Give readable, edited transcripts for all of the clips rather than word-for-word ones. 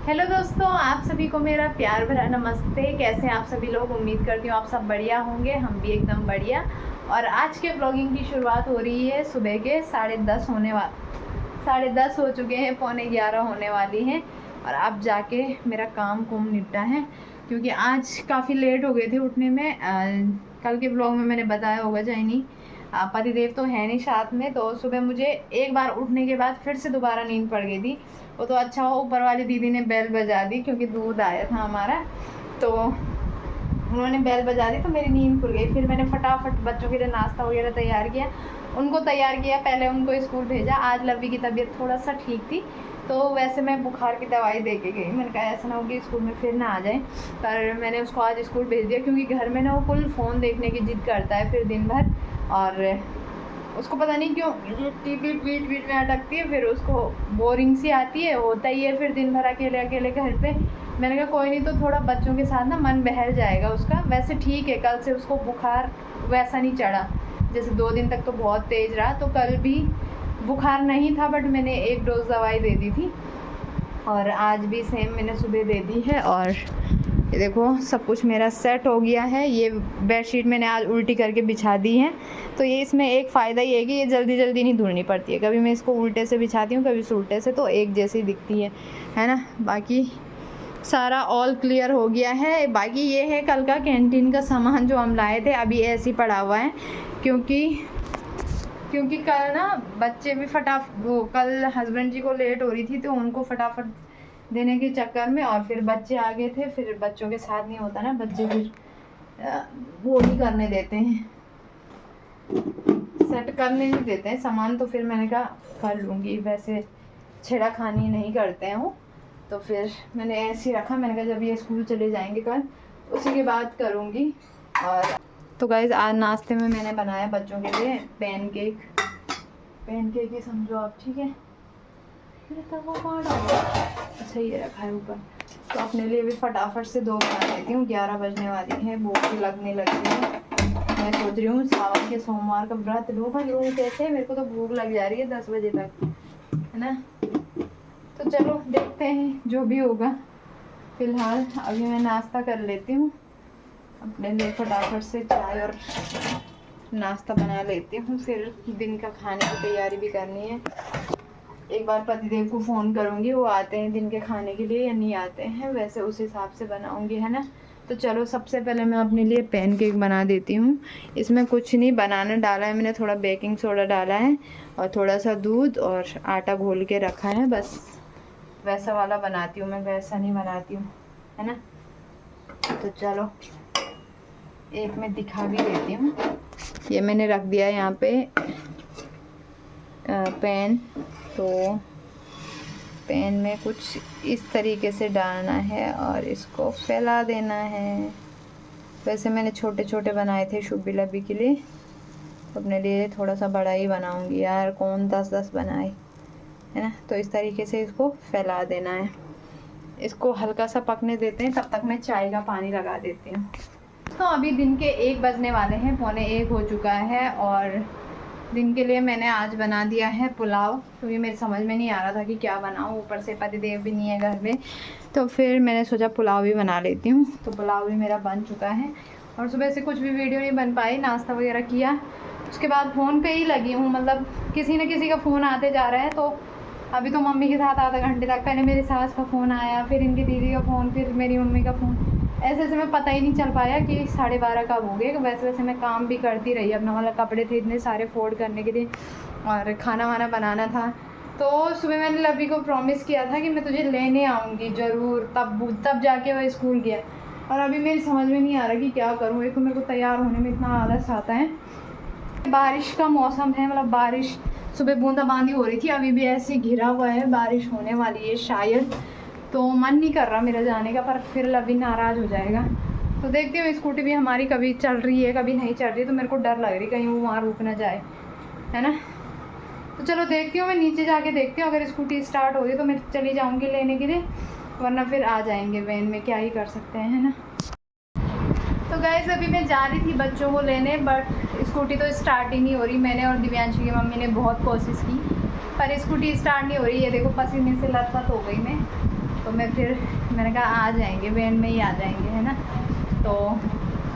Hello दोस्तों, आप सभी को मेरा प्यार भरा नमस्ते। कैसे हैं आप सभी लोग? उम्मीद करती हूँ आप सब बढ़िया होंगे। हम भी एकदम बढ़िया। और आज के ब्लॉगिंग की शुरुआत हो रही है सुबह के 10:30 हो चुके हैं, 11:15 होने वाली हैं। और अब जाके मेरा काम कुम निपटा है, क्योंकि आज काफ़ी लेट हो गए थे उठने में। कल के ब्लॉग में मैंने बताया होगा चाहे नहीं, पतिदेव तो है नहीं साथ में, तो सुबह मुझे एक बार उठने के बाद फिर से दोबारा नींद पड़ गई थी। वो तो अच्छा हो ऊपर वाली दीदी ने बेल बजा दी, क्योंकि दूध आया था हमारा, तो उन्होंने बेल बजा दी तो मेरी नींद खुल गई। फिर मैंने फटाफट बच्चों के लिए नाश्ता वगैरह तैयार किया, उनको तैयार किया, पहले उनको स्कूल भेजा। आज लवी की तबीयत थोड़ा सा ठीक थी, तो वैसे मैं बुखार की दवाई दे के गई। मैंने कहा ऐसा ना हो कि स्कूल में फिर ना आ जाए, पर मैंने उसको आज स्कूल भेज दिया, क्योंकि घर में ना वो फुल फ़ोन देखने की जिद करता है फिर दिन भर। और उसको पता नहीं क्यों टीवी बीच बीच में अटकती है, फिर उसको बोरिंग सी आती है, होता ही है फिर दिन भर अकेले अकेले घर पे। मैंने कहा कोई नहीं, तो थोड़ा बच्चों के साथ ना मन बहल जाएगा उसका। वैसे ठीक है, कल से उसको बुखार वैसा नहीं चढ़ा, जैसे 2 दिन तक तो बहुत तेज़ रहा, तो कल भी बुखार नहीं था, बट मैंने 1 डोज दवाई दे दी थी। और आज भी सेम मैंने सुबह दे दी है। और ये देखो सब कुछ मेरा सेट हो गया है। ये बेडशीट मैंने आज उल्टी करके बिछा दी है, तो ये इसमें एक फ़ायदा ये है कि ये जल्दी जल्दी नहीं धुलनी पड़ती है। कभी मैं इसको उल्टे से बिछाती हूँ, कभी उल्टे से, तो एक जैसी दिखती है ना। बाकी सारा ऑल क्लियर हो गया है। बाकी ये है कल का कैंटीन का सामान जो हम लाए थे, अभी ऐसे ही पड़ा हुआ है, क्योंकि कल ना बच्चे भी वो कल हस्बैंड जी को लेट हो रही थी, तो उनको फटाफट देने के चक्कर में, और फिर बच्चे आ गए थे। फिर बच्चों के साथ नहीं होता ना, बच्चे फिर वो नहीं करने देते हैं, सेट करने नहीं देते हैं सामान। तो फिर मैंने कहा कर लूँगी, वैसे छेड़ा खानी नहीं करते हैं वो, तो फिर मैंने ऐसे ही रखा। मैंने कहा जब ये स्कूल चले जाएंगे कल, उसी के बाद करूँगी। और तो गाइज़ आज नाश्ते में मैंने बनाया बच्चों के लिए पैनकेक ही समझो आप, ठीक है। अच्छा ये रखा है ऊपर, तो अपने लिए भी फटाफट से 2 बना लेती हूँ। 11 बजने वाली है, भूख भी लगने लगी है। मैं सोच रही हूँ सावन के सोमवार का व्रत लूँ, पर लूँ कैसे? मेरे को तो भूख लग जा रही है 10 बजे तक, है ना। तो चलो देखते हैं जो भी होगा। फिलहाल अभी मैं नाश्ता कर लेती हूँ, अपने लिए फटाफट से चाय और नाश्ता बना लेती हूँ, फिर दिन का खाने की तैयारी भी करनी है। एक बार पतिदेव को फ़ोन करूँगी, वो आते हैं दिन के खाने के लिए या नहीं आते हैं, वैसे उस हिसाब से बनाऊँगी, है ना। तो चलो सबसे पहले मैं अपने लिए पैनकेक बना देती हूँ। इसमें कुछ नहीं बनाना डाला है मैंने, थोड़ा बेकिंग सोडा डाला है और थोड़ा सा दूध और आटा घोल के रखा है, बस वैसा वाला बनाती हूँ मैं, वैसा नहीं बनाती हूँ, है ना। तो चलो एक मैं दिखा भी देती हूँ। ये मैंने रख दिया है यहाँ पे पैन, तो पैन में कुछ इस तरीके से डालना है और इसको फैला देना है। वैसे मैंने छोटे छोटे बनाए थे शुभी लबी के लिए, अपने लिए थोड़ा सा बड़ा ही बनाऊंगी यार, कौन 10-10 बनाए, है ना। तो इस तरीके से इसको फैला देना है। इसको हल्का सा पकने देते हैं, तब तक मैं चाय का पानी लगा देती हूँ। तो अभी दिन के 1 बजने वाले हैं, 12:45 हो चुका है। और दिन के लिए मैंने आज बना दिया है पुलाव, क्योंकि मेरे समझ में नहीं आ रहा था कि क्या बनाऊँ, ऊपर से पतिदेव भी नहीं है घर में, तो फिर मैंने सोचा पुलाव भी बना लेती हूँ। तो पुलाव भी मेरा बन चुका है। और सुबह से कुछ भी वीडियो नहीं बन पाई, नाश्ता वगैरह किया, उसके बाद फ़ोन पे ही लगी हूँ। मतलब किसी न किसी का फ़ोन आते जा रहा है, तो अभी तो मम्मी के साथ आधा घंटे तक, पहले मेरी सास का फ़ोन आया, फिर इनकी दीदी का फ़ोन, फिर मेरी मम्मी का फ़ोन, ऐसे ऐसे में पता ही नहीं चल पाया कि 12:30 कब हो गए। वैसे वैसे मैं काम भी करती रही अपना, मतलब कपड़े थे इतने सारे फोल्ड करने के लिए और खाना वाना बनाना था। तो सुबह मैंने लवी को प्रॉमिस किया था कि मैं तुझे लेने आऊँगी ज़रूर, तब जाके वह स्कूल गया। और अभी मेरी समझ में नहीं आ रहा कि क्या करूँ। एक तो मेरे को तैयार होने में इतना आलस आता है। बारिश का मौसम है, मतलब बारिश सुबह बूंदाबांदी हो रही थी, अभी भी ऐसे घिरा हुआ है, बारिश होने वाली है शायद। तो मन नहीं कर रहा मेरा जाने का, पर फिर लवी नाराज़ हो जाएगा। तो देखती हूँ, स्कूटी भी हमारी कभी चल रही है कभी नहीं चल रही, तो मेरे को डर लग रही कहीं वो वहाँ रुक ना जाए, है ना। तो चलो देखती हूँ, मैं नीचे जाके देखती हूँ, अगर स्कूटी स्टार्ट हो गई तो मैं चली जाऊँगी लेने के लिए, वरना फिर आ जाएंगे वैन में, क्या ही कर सकते हैं, है ना। तो गाइस अभी मैं जा रही थी बच्चों को लेने, बट स्कूटी तो स्टार्ट ही नहीं हो रही। मैंने और दिव्यांशी की मम्मी ने बहुत कोशिश की, पर स्कूटी स्टार्ट नहीं हो रही है। देखो पसीने से लथपथ हो गई मैं, तो मैंने कहा आ जाएंगे, वैन में ही आ जाएंगे, है ना। तो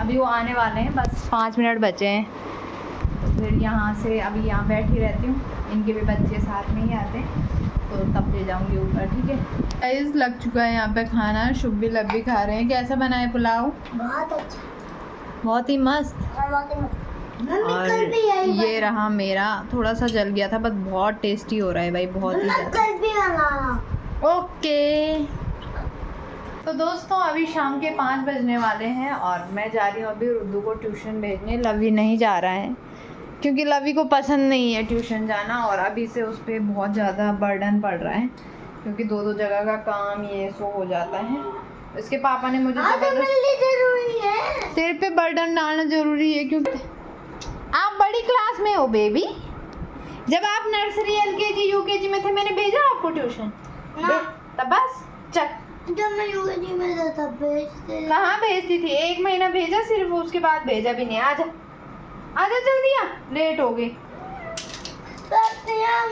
अभी वो आने वाले हैं, बस 5 मिनट बचे हैं। तो फिर यहाँ से अभी यहाँ बैठी रहती हूँ, इनके भी बच्चे साथ में ही आते हैं, तो तब ले जाऊँगी ऊपर, ठीक है। गाइस लग चुका है यहाँ पे खाना, शुभी लब्बी खा रहे हैं। कैसा बना है पुलाव? बहुत अच्छा, बहुत ही मस्त। और ये रहा मेरा, थोड़ा सा जल गया था बस, बहुत टेस्टी हो रहा है भाई, बहुत ही ज़्यादा। ओके तो दोस्तों अभी शाम के 5 बजने वाले हैं और मैं जा रही हूँ अभी रुद्दू को ट्यूशन भेजने। लवी नहीं जा रहा है क्योंकि लवी को पसंद नहीं है ट्यूशन जाना, और अभी से उस पर बहुत ज़्यादा बर्डन पड़ रहा है क्योंकि 2 जगह का काम ये सो हो जाता है। इसके पापा ने मुझे जरूरी है, तेरे पे बर्डन डालना ज़रूरी है क्योंकि आप बड़ी क्लास में हो बेबी। जब आप नर्सरी LKG UKG में थे मैंने भेजा आपको ट्यूशन, तब बस चल। जब मैं UKG में था तब भेजते। कहाँ भेजती थी? 1 महीना भेजा सिर्फ, उसके बाद भेजा भी नहीं। आजा आजा जल्दी आ, लेट हो गई।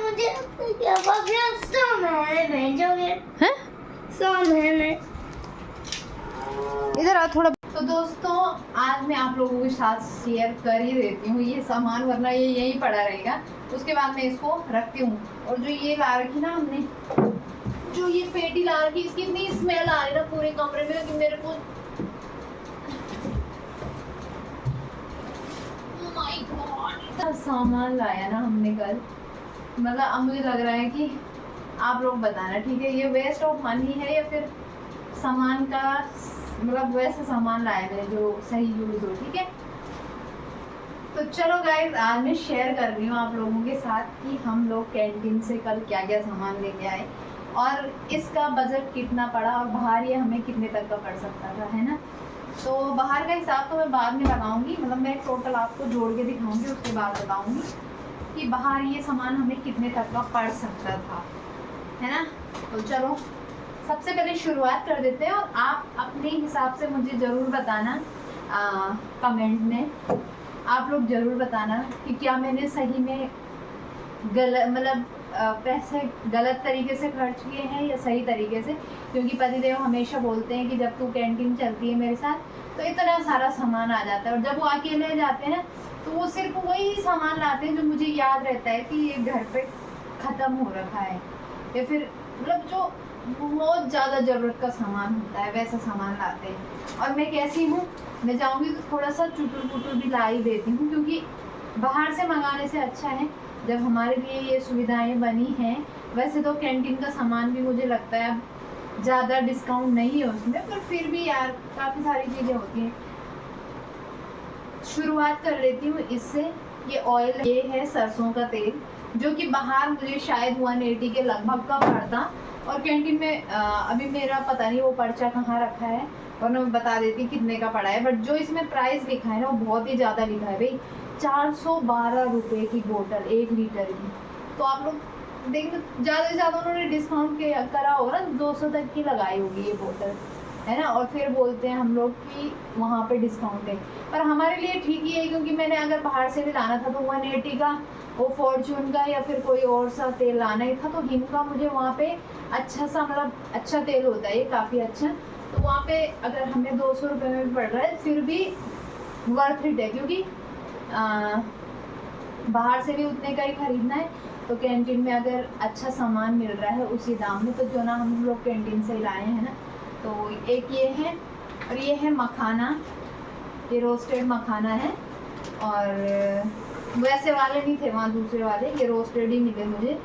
मुझे क्या 100 महीने भेजोगे? हैं? 100 महीने। इधर आ थोड़ा। तो दोस्तों आज मैं आप लोगों के साथ शेयर कर ही देती हूँ ये सामान, वरना ये यहीं पड़ा रहेगा। उसके बाद मैं इसको रखती हूँ। और जो ये ला रखी ना हमने, जो ये पेटी ला रखी, इसकी इतनी स्मेल आ रही ना पूरे कमरे में कि मेरे को माय गॉड इतना सामान लाया ना हमने कल, मतलब अब मुझे लग रहा है कि आप लोग बताना, ठीक है, ये वेस्ट ऑफ मनी है या फिर सामान का मतलब वैसा सामान लाया है जो सही यूज हो, ठीक है। तो चलो गाइस आज मैं शेयर कर रही हूँ आप लोगों के साथ कि हम लोग कैंटीन से कल क्या क्या सामान लेके आए और इसका बजट कितना पड़ा और बाहर ये हमें कितने तक का पड़ सकता था, है ना। तो बाहर का हिसाब तो मैं बाद में लगाऊंगी, मतलब मैं टोटल आपको जोड़ के दिखाऊंगी, उसके बाद बताऊंगी कि बाहर ये सामान हमें कितने तक का पड़ सकता था, है ना। तो चलो सबसे पहले शुरुआत कर देते हैं और आप अपने हिसाब से मुझे ज़रूर बताना कमेंट में, आप लोग ज़रूर बताना कि क्या मैंने सही में गलत मतलब पैसे गलत तरीके से खर्च किए हैं या सही तरीके से। क्योंकि पतिदेव हमेशा बोलते हैं कि जब तू कैंटीन चलती है मेरे साथ तो इतना सारा सामान आ जाता है, और जब वो अकेले जाते हैं तो वो सिर्फ वही सामान लाते हैं जो मुझे याद रहता है कि ये घर पे ख़त्म हो रखा है, या फिर मतलब जो बहुत ज़्यादा ज़रूरत का सामान होता है वैसा सामान लाते हैं। और मैं कैसी हूँ, मैं जाऊँगी तो थोड़ा सा चुटुर पुटुर भी ला ही देती हूँ, क्योंकि बाहर से मंगाने से अच्छा है जब हमारे लिए ये सुविधाएं बनी हैं। वैसे तो कैंटीन का सामान भी मुझे लगता है अब ज़्यादा डिस्काउंट नहीं है उसमें, पर फिर भी यार काफ़ी सारी चीज़ें होती हैं। शुरुआत कर लेती हूँ इससे। ये ऑयल, ये है सरसों का तेल, जो कि बाहर मुझे शायद 180 के लगभग का पड़ता, और कैंटीन में अभी मेरा पता नहीं वो पर्चा कहाँ रखा है, और मैं बता देती कितने का पड़ा है। बट जो इसमें प्राइस लिखा है ना वो बहुत ही ज़्यादा लिखा है भाई, 412 रुपये की बोतल 1 लीटर की। तो आप लोग देखिए ज़्यादा से ज़्यादा उन्होंने डिस्काउंट करा होगा ना, 200 तक की लगाई होगी ये बोतल, है ना। और फिर बोलते हैं हम लोग कि वहाँ पे डिस्काउंट है, पर हमारे लिए ठीक ही है, क्योंकि मैंने अगर बाहर से भी लाना था तो 180 का वो फॉर्चून का या फिर कोई और सा तेल लाना ही था, तो हिम का मुझे वहाँ पे अच्छा सा मतलब अच्छा तेल होता है ये, काफ़ी अच्छा। तो वहाँ पे अगर हमें 200 रुपये में भी पड़ रहा है फिर भी वर्थ इट है, क्योंकि बाहर से भी उतने का ही ख़रीदना है, तो कैंटीन में अगर अच्छा सामान मिल रहा है उसी दाम में तो जो ना हम लोग कैंटीन से ही लाए हैं ना। तो एक ये है, और ये है मखाना, ये रोस्टेड मखाना है, और वैसे वाले नहीं थे वहाँ, दूसरे वाले, ये रोस्टेड ही मिले मुझे।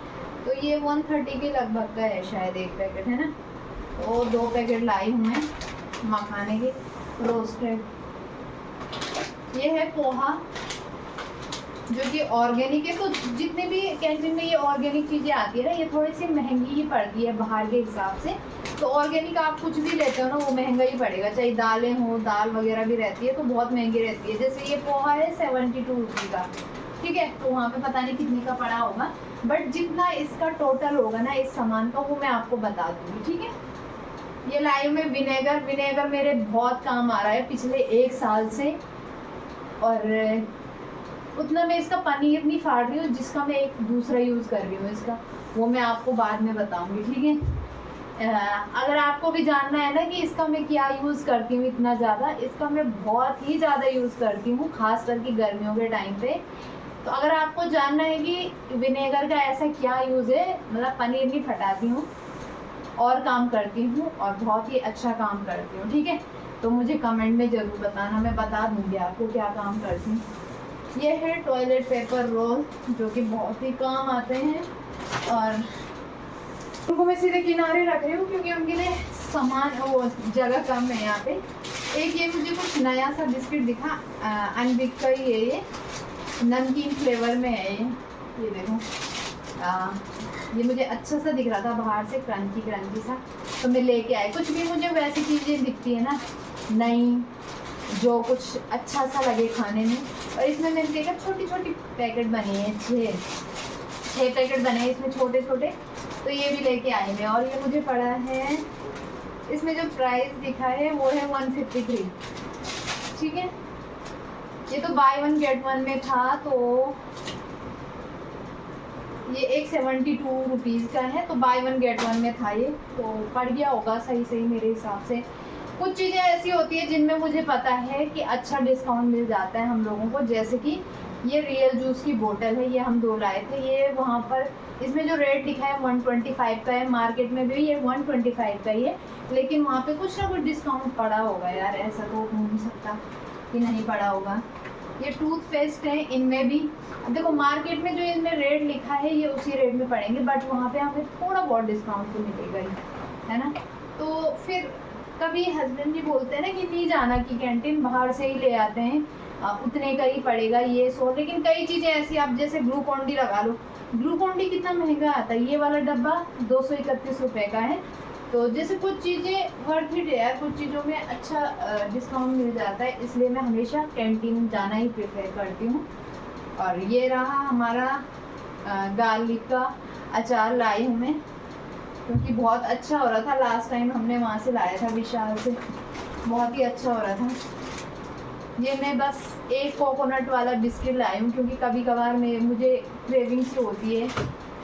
तो ये 130 के लगभग का है शायद एक पैकेट, है ना। तो 2 पैकेट लाई हूँ मैं मखाने के रोस्टेड। ये है पोहा जो कि ऑर्गेनिक है, तो जितने भी कैंटीन में ये ऑर्गेनिक चीज़ें आती है ना ये थोड़ी सी महंगी ही पड़ती है बाहर के हिसाब से। तो ऑर्गेनिक आप कुछ भी लेते हो ना वो महंगा ही पड़ेगा, चाहे दालें हो, दाल वगैरह भी रहती है तो बहुत महंगी रहती है। जैसे ये पोहा है 72 रुपये का, ठीक है, तो वहाँ पे पता नहीं कितने का पड़ा होगा, बट जितना इसका टोटल होगा ना इस सामान का वो मैं आपको बता दूँगी, ठीक है। ये लाई में विनेगर मेरे बहुत काम आ रहा है पिछले 1 साल से, और उतना मैं इसका पनीर नहीं फाड़ रही हूँ जिसका मैं एक दूसरा यूज़ कर रही हूँ इसका, वो मैं आपको बाद में बताऊँगी, ठीक है। अगर आपको भी जानना है ना कि इसका मैं क्या यूज़ करती हूँ इतना ज़्यादा, इसका मैं बहुत ही ज़्यादा यूज़ करती हूँ, खास करके गर्मियों के टाइम पे। तो अगर आपको जानना है कि विनेगर का ऐसा क्या यूज़ है, मतलब पनीर नहीं फटाती हूँ और काम करती हूँ और बहुत ही अच्छा काम करती हूँ, ठीक है, तो मुझे कमेंट में ज़रूर बताना, मैं बता दूँगी आपको क्या काम करती हूँ। ये है टॉयलेट पेपर रोल, जो कि बहुत ही काम आते हैं, और उनको मैं सीधे किनारे रख रही हूँ क्योंकि उनके लिए सामान वो जगह कम है यहाँ पे। एक ये मुझे कुछ नया सा बिस्किट दिखा, अनबिक का ही है, ये नमकीन फ्लेवर में है ये देखो। ये मुझे अच्छा सा दिख रहा था बाहर से, क्रंची क्रंची सा, तो मैं लेके आई। कुछ भी मुझे वैसी चीज़ें दिखती है ना नई, जो कुछ अच्छा सा लगे खाने में। और इसमें मैंने देखा छोटी छोटी पैकेट बनी है, 6 पैकेट बने हैं इसमें छोटे छोटे, तो ये भी लेके आई मैं। और ये मुझे पड़ा है, इसमें जो प्राइस दिखा है वो है 153, ठीक है। ये तो बाय 1 गेट 1 में था, तो ये एक 72 रुपीज़ का है, तो बाय 1 गेट 1 में था ये, तो पड़ गया होगा सही मेरे हिसाब से। कुछ चीज़ें ऐसी होती है जिनमें मुझे पता है कि अच्छा डिस्काउंट मिल जाता है हम लोगों को, जैसे कि ये रियल जूस की बोतल है, ये हम 2 लाए थे। ये वहाँ पर इसमें जो रेट लिखा है 125 का है, मार्केट में भी ये 125 का ही है, लेकिन वहाँ पे कुछ ना कुछ डिस्काउंट पड़ा होगा यार, ऐसा तो हो नहीं सकता कि नहीं पड़ा होगा। ये टूथपेस्ट है, इनमें भी अब देखो मार्केट में जो इनमें रेट लिखा है ये उसी रेट में पड़ेंगे, बट वहाँ पे हमें थोड़ा बहुत डिस्काउंट तो मिलेगा ही, है ना। तो फिर कभी हस्बैंड जी बोलते हैं ना कि नहीं जाना कि कैंटीन, बाहर से ही ले आते हैं, उतने का ही पड़ेगा ये 100। लेकिन कई चीज़ें ऐसी, आप जैसे ग्लूकॉन डी लगा लो, ग्लूकॉन डी कितना महंगा आता है, ये वाला डब्बा 231 रुपये का है। तो जैसे कुछ चीज़ें वर्थ इट है यार, कुछ चीज़ों में अच्छा डिस्काउंट मिल जाता है, इसलिए मैं हमेशा कैंटीन जाना ही प्रेफर करती हूँ। और ये रहा हमारा गार्लिक का अचार लाई हूँ मैं, क्योंकि बहुत अच्छा हो रहा था, लास्ट टाइम हमने वहाँ से लाया था विशाल से, बहुत ही अच्छा हो रहा था। ये मैं बस एक कोकोनट वाला बिस्किट लाई हूँ, क्योंकि कभी कभार में मुझे क्रेविंग सी होती है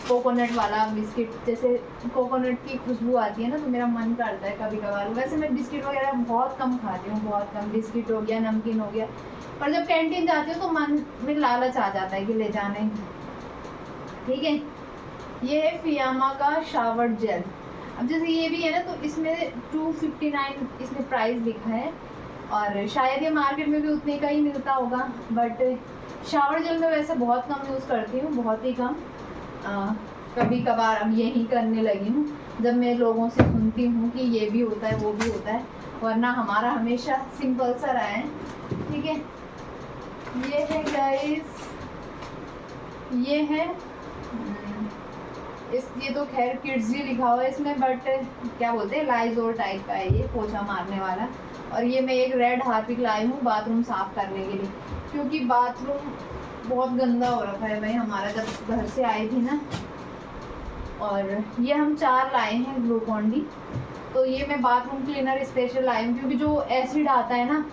कोकोनट वाला बिस्किट, जैसे कोकोनट की खुशबू आती है ना, तो मेरा मन करता है कभी कभार। वैसे मैं बिस्किट वगैरह बहुत कम खाती हूँ, बहुत कम, बिस्किट हो गया, नमकीन हो गया, पर जब कैंटीन जाती हूँ तो मन में लालच आ जाता है कि ले जाना ही, ठीक है। ये है फियामा का शावर जेल। अब जैसे ये भी है ना, तो इसमें 259 इसमें प्राइस लिखा है, और शायद ये मार्केट में भी उतने का ही मिलता होगा, बट शावर जेल में वैसे बहुत कम यूज़ करती हूँ, बहुत ही कम। कभी कभार अब यही करने लगी हूँ जब मैं लोगों से सुनती हूँ कि ये भी होता है वो भी होता है, वरना हमारा हमेशा सिंपल सा रहा है, ठीक है। ये है गाइस, ये है ये तो खैर किड्स ही लिखा हुआ है इसमें, बट क्या बोलते हैं, लाइजोल टाइप का है ये, पोछा मारने वाला। और ये मैं एक रेड हार्पिक लाई हूँ बाथरूम साफ़ करने के लिए, क्योंकि बाथरूम बहुत गंदा हो रखा है भाई हमारा, जब घर से आई थी ना। और ये हम 4 लाए हैं ग्लूकॉन डी, तो ये मैं बाथरूम क्लीनर स्पेशल लाई हूँ, क्योंकि जो एसिड आता है ना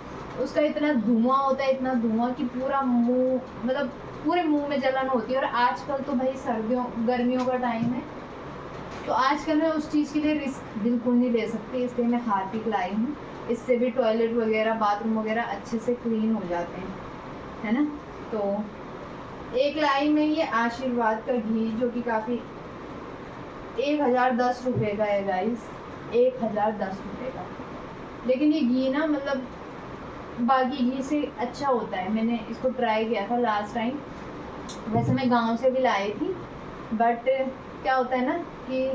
उसका इतना धुआं होता है, इतना धुआं कि पूरा मुंह, मतलब पूरे मुंह में जलन होती है। और आजकल तो भाई गर्मियों का टाइम है, तो आजकल मैं उस चीज़ के लिए रिस्क बिल्कुल नहीं ले सकती, इसलिए मैं हार्पिक लाई हूँ। इससे भी टॉयलेट वगैरह, बाथरूम वगैरह अच्छे से क्लीन हो जाते हैं, है ना। तो एक लाई में ये आशीर्वाद का घी, जो कि काफ़ी 1010 रुपये का है गाइस, 1010 रुपये का। लेकिन ये घी ना, मतलब बाकी घी से अच्छा होता है, मैंने इसको ट्राई किया था लास्ट टाइम। वैसे मैं गांव से भी लाई थी, बट क्या होता है ना कि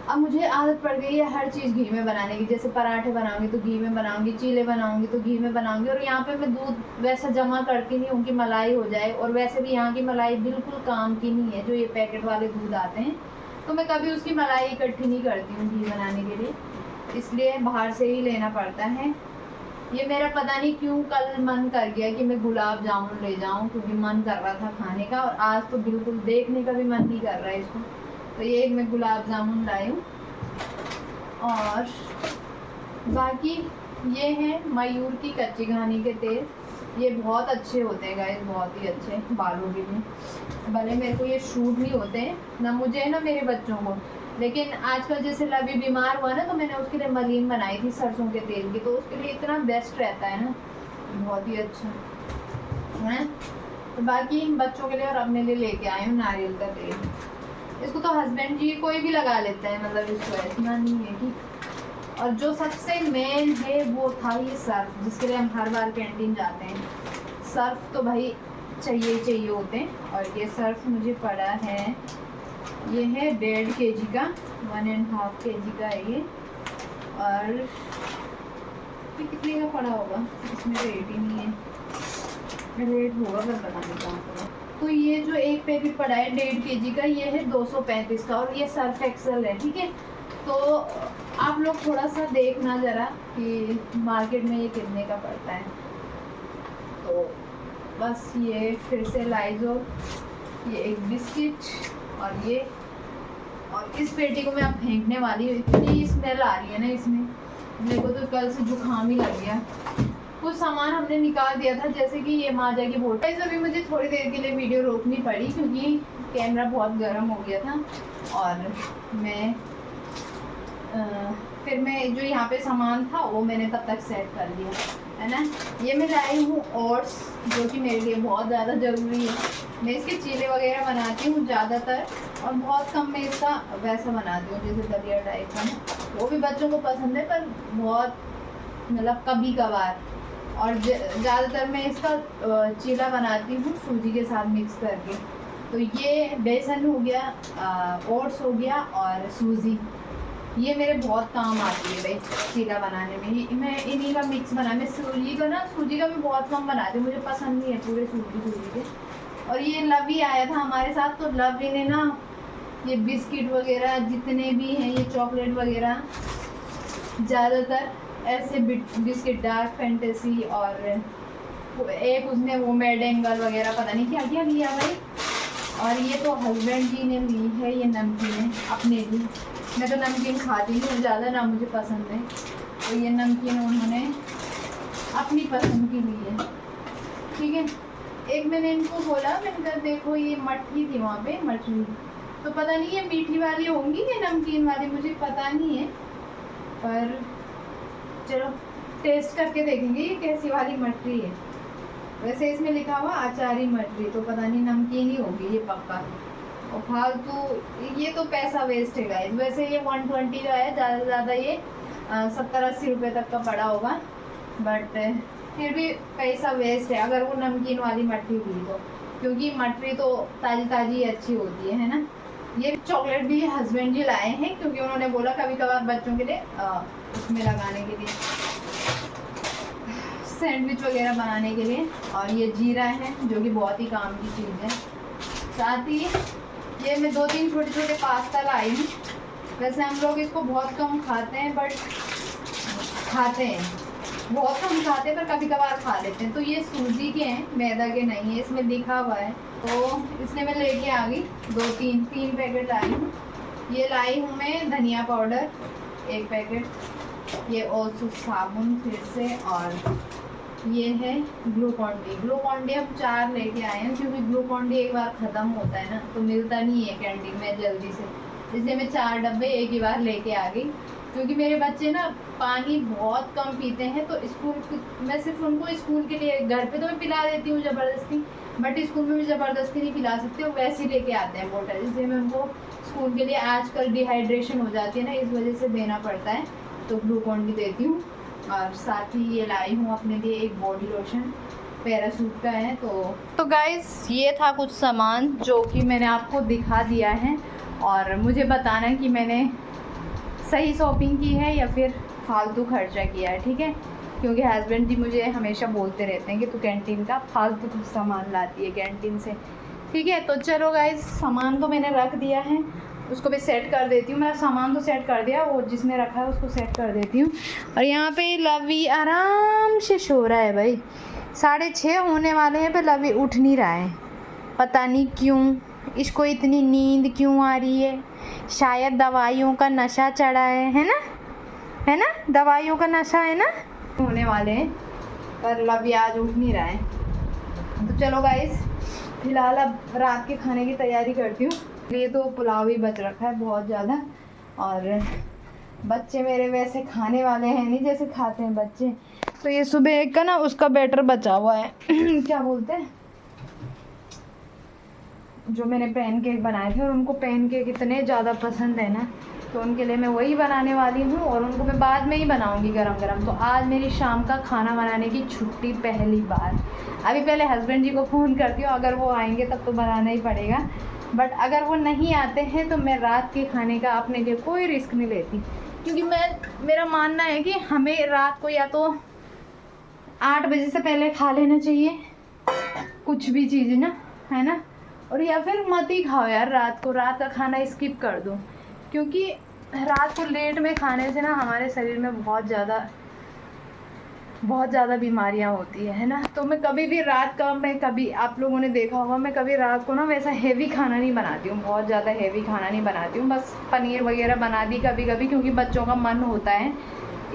अब मुझे आदत पड़ गई है हर चीज़ घी में बनाने की। जैसे पराठे बनाऊंगी तो घी में बनाऊंगी, चीले बनाऊंगी तो घी में बनाऊंगी। और यहाँ पे मैं दूध वैसा जमा करती नहीं हूँ कि मलाई हो जाए, और वैसे भी यहाँ की मलाई बिल्कुल काम की नहीं है, जो ये पैकेट वाले दूध आते हैं, तो मैं कभी उसकी मलाई इकट्ठी नहीं करती हूँ घी बनाने के लिए, इसलिए बाहर से ही लेना पड़ता है। ये मेरा पता नहीं क्यों कल मन कर गया कि मैं गुलाब जामुन ले जाऊं, क्योंकि मन कर रहा था खाने का, और आज तो बिल्कुल देखने का भी मन नहीं कर रहा है इसको। तो ये मैं गुलाब जामुन लाई हूँ। और बाकी ये है मयूर की कच्ची घानी के तेल, ये बहुत अच्छे होते हैं गाइस, बहुत ही अच्छे बालों के लिए। भले मेरे को ये शूट नहीं होते हैं ना, मुझे ना मेरे बच्चों को, लेकिन आजकल जैसे लवी बीमार हुआ ना, तो मैंने उसके लिए मलीन बनाई थी सरसों के तेल की, तो उसके लिए इतना बेस्ट रहता है ना, बहुत ही अच्छा है। तो बाकी बच्चों के लिए और अपने लिए लेके आए हूँ नारियल का तेल। इसको तो हस्बैंड जी कोई भी लगा लेता है, मतलब इसको इतना नहीं है कि। और जो सबसे मेन है वो था ये सर्फ, जिसके लिए हम हर बार कैंटीन जाते हैं। सर्फ तो भाई चाहिए ही चाहिए होते हैं। और ये सर्फ मुझे पड़ा है, ये है 1.5 kg का, 1.5 kg का है ये। और ये कितने का पड़ा होगा, इसमें रेट ही नहीं है, रेट होगा पर पता नहीं कहाँ पर। तो ये जो एक पैकेट पड़ा है 1.5 kg का, ये है 235 का, और ये सर्फ एक्सेल है, ठीक है। तो आप लोग थोड़ा सा देखना ज़रा कि मार्केट में ये कितने का पड़ता है। तो बस ये फिर से लाइजोल, ये एक बिस्किट, और इस पेटी को मैं अब फेंकने वाली हूँ। इतनी स्मेल आ रही है ना इसमें, मेरे को तो कल से जुकाम ही लग गया। कुछ सामान हमने निकाल दिया था, जैसे कि ये माजा की बोतल। अभी मुझे थोड़ी देर के लिए वीडियो रोकनी पड़ी क्योंकि कैमरा बहुत गर्म हो गया था। और मैं फिर मैं जो यहाँ पे सामान था वो मैंने तब तक सेट कर लिया, है ना। ये मैं लाई हूँ ओट्स, जो कि मेरे लिए बहुत ज़्यादा ज़रूरी है। मैं इसके चीले वगैरह बनाती हूँ ज़्यादातर, और बहुत कम मैं इसका वैसा बनाती हूँ जैसे दलिया टाइप का, वो भी बच्चों को पसंद है पर बहुत मतलब कभी कभार। और ज़्यादातर मैं इसका चीला बनाती हूँ सूजी के साथ मिक्स करके। तो ये बेसन हो गया, ओट्स हो गया और सूजी, ये मेरे बहुत काम आती है भाई चीला बनाने में। मैं इन्हीं का मिक्स बना, मैं सूजी का मैं बहुत कम बनाती हूँ, मुझे पसंद नहीं है पूरे सूजी के। और ये लवी आया था हमारे साथ, तो लवी ने ना ये बिस्किट वगैरह जितने भी हैं, ये चॉकलेट वगैरह, ज़्यादातर ऐसे बिस्किट डार्क फैंटेसी, और एक उसने वो मेडेंगल वगैरह पता नहीं क्या क्या लिया भाई। और ये तो हस्बैंड जी ने ली है, ये नमकीन अपने लिए। मैं तो नमकीन खाती नहीं हूँ ज़्यादा, ना मुझे पसंद है, तो ये नमकीन उन्होंने अपनी पसंद की ली है, ठीक है। एक मैंने इनको बोला, मैंने कहा देखो ये मठरी थी वहाँ पे, मठरी, तो पता नहीं ये मीठी वाली होंगी या नमकीन वाली, मुझे पता नहीं है, पर चलो टेस्ट करके देखेंगे ये कैसी वाली मठरी है। वैसे इसमें लिखा हुआ अचारी मठरी, तो पता नहीं नमकीन ही होगी ये पक्का। और फालतू ये तो पैसा वेस्ट है गाइस। वैसे ये 120 का है, ज़्यादा से ज़्यादा ये 70-80 रुपये तक का पड़ा होगा, बट फिर भी पैसा वेस्ट है अगर वो नमकीन वाली मठरी हुई तो, क्योंकि मठरी तो ताज़ी ताज़ी अच्छी होती है ना। ये चॉकलेट भी हस्बैंड जी लाए हैं, क्योंकि उन्होंने बोला कभी कभार बच्चों के लिए उसमें लगाने के लिए, सैंडविच वगैरह बनाने के लिए। और ये जीरा है जो कि बहुत ही काम की चीज़ है। साथ ही ये मैं 2-3 छोटे छोटे पास्ता लाई हूँ। वैसे हम लोग इसको बहुत कम खाते हैं, बट खाते हैं, बहुत कम खाते हैं, पर कभी कभार खा लेते हैं। तो ये सूजी के हैं, मैदा के नहीं है, इसमें लिखा हुआ है। तो इसलिए मैं लेके आ गई 2-3 पैकेट लाई हूँ। ये लाई हूँ मैं धनिया पाउडर 1 पैकेट, ये और साबुन फिर से, और ये है ग्लूकॉन डी हम 4 लेके आए हैं, क्योंकि ग्लूकॉन डी एक बार ख़त्म होता है ना तो मिलता नहीं है कैंटीन में जल्दी से, इसलिए मैं 4 डब्बे एक ही बार लेके आ गई। क्योंकि मेरे बच्चे ना पानी बहुत कम पीते हैं, तो स्कूल मैं सिर्फ उनको स्कूल के लिए, घर पे तो मैं पिला देती हूँ ज़बरदस्ती, बट स्कूल में भी ज़बरदस्ती नहीं पिला सकते, वो वैसे ही लेके आते हैं बोतल, इसलिए मैं उनको स्कूल के लिए, आजकल डिहाइड्रेशन हो जाती है ना, इस वजह से देना पड़ता है, तो ग्लूकॉन डी देती हूँ। और साथ ही ये लाई हूँ अपने लिए एक बॉडी लोशन, पैराशूट का है। तो गाइस ये था कुछ सामान जो कि मैंने आपको दिखा दिया है, और मुझे बताना है कि मैंने सही शॉपिंग की है या फिर फालतू खर्चा किया है, ठीक है। क्योंकि हस्बैंड जी मुझे हमेशा बोलते रहते हैं कि तू कैंटीन का फालतू कुछ सामान लाती है कैंटीन से, ठीक है। तो चलो गाइस सामान तो मैंने रख दिया है, उसको भी सेट कर देती हूँ। मेरा सामान तो सेट कर दिया, वो जिसमें रखा है उसको सेट कर देती हूँ। और यहाँ पे लवी आराम से सो रहा है भाई, 6:30 होने वाले हैं पर लवी उठ नहीं रहा है, पता नहीं क्यों, इसको इतनी नींद क्यों आ रही है। शायद दवाइयों का नशा चढ़ा है ना, है ना, दवाइयों का नशा है ना, होने वाले हैं, पर लवी आज उठ नहीं रहा है। तो चलो गाइस फिलहाल अब रात के खाने की तैयारी करती हूँ। ये तो पुलाव ही बच रखा है बहुत ज़्यादा, और बच्चे मेरे वैसे खाने वाले हैं नहीं जैसे खाते हैं बच्चे। तो ये सुबह एक का ना उसका बैटर बचा हुआ है क्या बोलते हैं, जो मैंने पैन केक बनाए थे, और उनको पैन केक इतने ज़्यादा पसंद है ना, तो उनके लिए मैं वही बनाने वाली हूँ, और उनको मैं बाद में ही बनाऊँगी गरम गरम। तो आज मेरी शाम का खाना बनाने की छुट्टी पहली बार। अभी पहले हस्बैंड जी को फ़ोन करती हूँ, अगर वो आएंगे तब तो बनाना ही पड़ेगा, बट अगर वो नहीं आते हैं तो मैं रात के खाने का अपने लिए कोई रिस्क नहीं लेती, क्योंकि मेरा मानना है कि हमें रात को या तो 8 बजे से पहले खा लेना चाहिए कुछ भी चीज़ ना, है ना, और या फिर मत ही खाओ यार रात को, रात का खाना स्किप कर दो, क्योंकि रात को लेट में खाने से ना हमारे शरीर में बहुत ज़्यादा बीमारियां होती है ना। तो मैं कभी भी रात का, मैं कभी, आप लोगों ने देखा होगा, मैं कभी रात को ना वैसा हेवी खाना नहीं बनाती हूँ, बहुत ज़्यादा हेवी खाना नहीं बनाती हूँ, बस पनीर वगैरह बना दी कभी कभी, क्योंकि बच्चों का मन होता है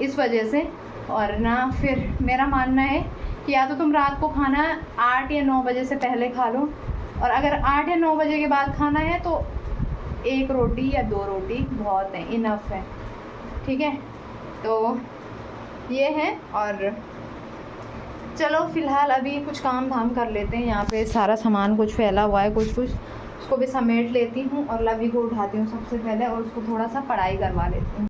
इस वजह से। और ना फिर मेरा मानना है कि या तो तुम रात को खाना 8 या 9 बजे से पहले खा लो, और अगर 8 या 9 बजे के बाद खाना है तो 1 रोटी या 2 रोटी बहुत है, इनफ है, ठीक है। तो ये है, और चलो फ़िलहाल अभी कुछ काम धाम कर लेते हैं। यहाँ पे सारा सामान कुछ फैला हुआ है, कुछ उसको भी समेट लेती हूँ, और लवी को उठाती हूँ सबसे पहले, और उसको थोड़ा सा पढ़ाई करवा लेती हूँ।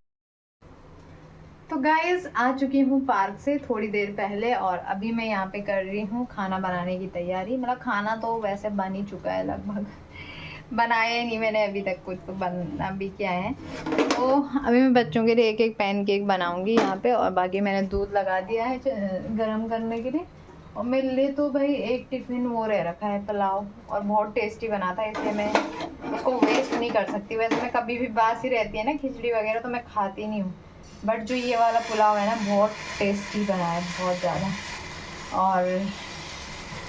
तो गाइज़ आ चुकी हूँ पार्क से थोड़ी देर पहले, और अभी मैं यहाँ पे कर रही हूँ खाना बनाने की तैयारी। मतलब खाना तो वैसे बन ही चुका है लगभग, बनाया नहीं मैंने अभी तक कुछ, तो बनना भी क्या है। तो अभी मैं बच्चों के लिए एक पैन केक बनाऊंगी यहाँ पे, और बाकी मैंने दूध लगा दिया है गरम करने के लिए। और मेरे लिए तो भाई एक टिफ़िन वो रह रखा है पुलाव, और बहुत टेस्टी बना था, इसलिए मैं उसको वेस्ट नहीं कर सकती। वैसे मैं कभी भी बासी रहती है ना खिचड़ी वगैरह तो मैं खाती नहीं हूँ, बट जो ये वाला पुलाव है ना बहुत टेस्टी बना है, बहुत ज़्यादा। और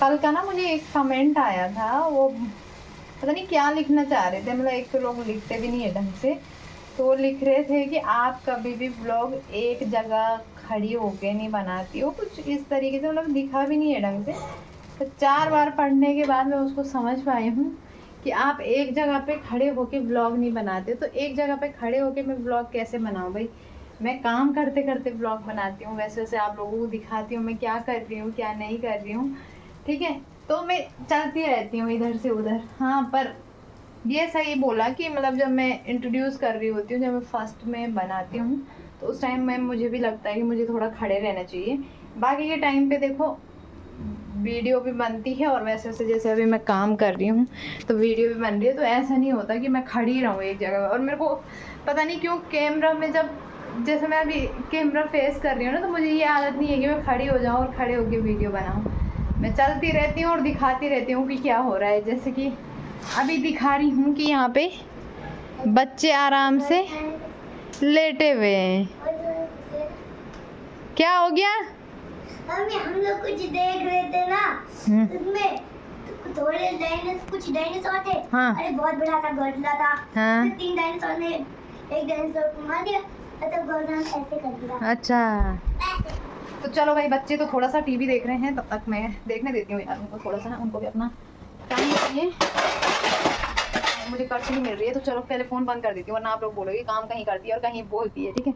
कल का ना मुझे एक कमेंट आया था, वो पता नहीं क्या लिखना चाह रहे थे, मतलब एक तो लोग लिखते भी नहीं है ढंग से, तो वो लिख रहे थे कि आप कभी भी ब्लॉग एक जगह खड़ी होके नहीं बनाती हो, कुछ इस तरीके से, मतलब दिखा भी नहीं है ढंग से। तो 4 बार पढ़ने के बाद मैं उसको समझ पाई हूँ कि आप एक जगह पे खड़े होके ब्लॉग नहीं बनाते। तो एक जगह पे खड़े होके मैं ब्लॉग कैसे बनाऊँ भाई, मैं काम करते करते ब्लॉग बनाती हूँ, वैसे वैसे आप लोगों को दिखाती हूँ मैं क्या कर रही हूँ क्या नहीं कर रही हूँ, ठीक है। तो मैं चलती रहती हूँ इधर से उधर। हाँ, पर ये सही बोला कि मतलब जब मैं इंट्रोड्यूस कर रही होती हूँ, जब मैं फर्स्ट में बनाती हूँ, तो उस टाइम में मुझे भी लगता है कि मुझे थोड़ा खड़े रहना चाहिए। बाकी के टाइम पे देखो वीडियो भी बनती है, और वैसे वैसे जैसे अभी मैं काम कर रही हूँ तो वीडियो भी बन रही है, तो ऐसा नहीं होता कि मैं खड़ी रहूँ एक जगह। और मेरे को पता नहीं क्यों कैमरा में, जब जैसे मैं अभी कैमरा फेस कर रही हूँ ना, तो मुझे ये आदत नहीं है कि मैं खड़ी हो जाऊँ और खड़े होकर वीडियो बनाऊँ। मैं चलती रहती हूँ और दिखाती रहती हूँ कि क्या हो रहा है। जैसे कि अभी दिखा रही हूँ कि यहाँ पे बच्चे आराम से लेटे हुए हैं। क्या हो गया? मम्मी हम लोग कुछ देख रहे थे ना, उसमें थोड़े कुछ डायनासोर थे। हाँ। अरे बहुत बड़ा सा गोरिल्ला था। हाँ। 3 डायनासोर ने एक डायनासोर को मार दिया, तो गोरिल्ला ऐसे कर दिया। अच्छा, तो चलो भाई, बच्चे तो थोड़ा सा टीवी देख रहे हैं, तब तक मैं देखने देती हूँ यार उनको थोड़ा सा ना, उनको भी अपना टाइम चाहिए। मुझे कर्ज नहीं मिल रही है, तो चलो पहले फ़ोन बंद कर देती हूँ, वरना आप लोग बोलोगे काम कहीं करती है और कहीं बोलती है, ठीक है।